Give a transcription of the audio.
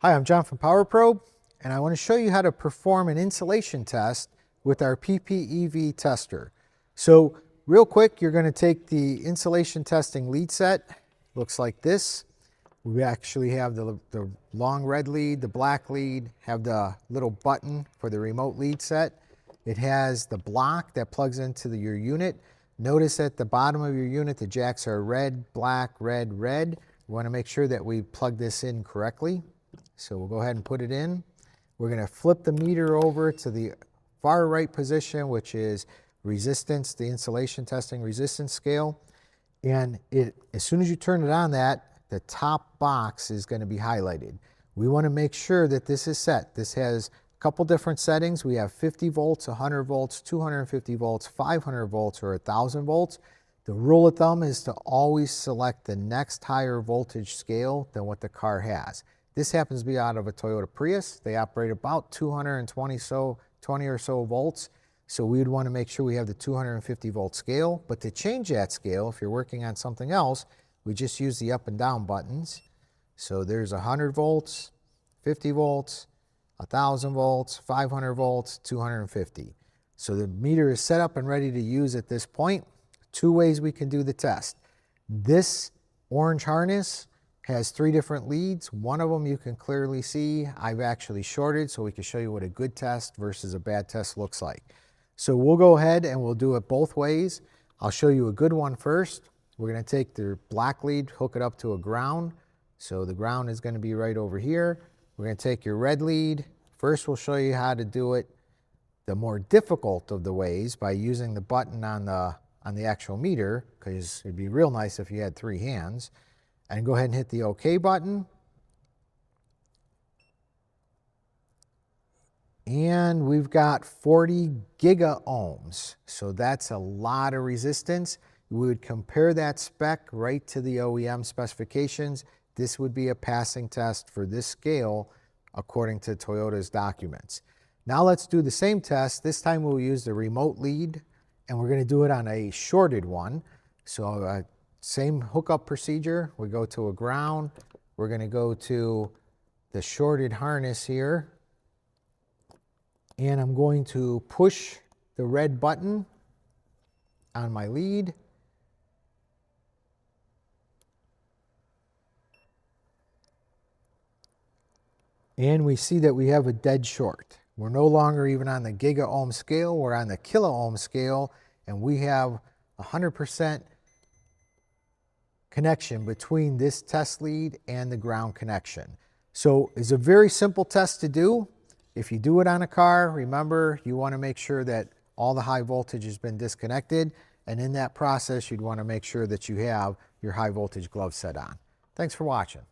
Hi, I'm John from Power Probe, and I want to show you how to perform an insulation test with our PPEV tester. So real quick, you're going to take the insulation testing lead set. Looks like this. We actually have the long red lead, the black lead, have the little button for the remote lead set. It has the block that plugs into your unit. Notice at the bottom of your unit, the jacks are red, black, red, red. We want to make sure that we plug this in correctly. So we'll go ahead and put it in. We're going to flip the meter over to the far right position, which is resistance, the insulation testing resistance scale. And as soon as you turn it on, the top box is going to be highlighted. We want to make sure that this is set. This has a couple different settings. We have 50 volts, 100 volts, 250 volts, 500 volts, or 1,000 volts. The rule of thumb is to always select the next higher voltage scale than what the car has. This happens to be out of a Toyota Prius. They operate about 220 or so volts. So we would want to make sure we have the 250 volt scale. But to change that scale, if you're working on something else, we just use the up and down buttons. So there's 100 volts, 50 volts, 1,000 volts, 500 volts, 250. So the meter is set up and ready to use at this point. Two ways we can do the test. This orange harness has 3 different leads. One of them you can clearly see I've actually shorted, so we can show you what a good test versus a bad test looks like. So we'll go ahead and we'll do it both ways. I'll show you a good one first. We're going to take the black lead, hook it up to a ground. So the ground is going to be right over here. We're going to take your red lead. First we'll show you how to do it the more difficult of the ways by using the button on the actual meter, because it'd be real nice if you had 3 hands. And go ahead and hit the OK button. And we've got 40 gigaohms. So that's a lot of resistance. We would compare that spec right to the OEM specifications. This would be a passing test for this scale according to Toyota's documents. Now let's do the same test. This time we'll use the remote lead, and we're going to do it on a shorted one. So same hookup procedure. We go to a ground. We're going to go to the shorted harness here. And I'm going to push the red button on my lead. And we see that we have a dead short. We're no longer even on the gigaohm scale. We're on the kiloohm scale. And we have 100% connection between this test lead and the ground connection. So it's a very simple test to do. If you do it on a car, remember you want to make sure that all the high voltage has been disconnected, and in that process you'd want to make sure that you have your high voltage glove set on. Thanks for watching.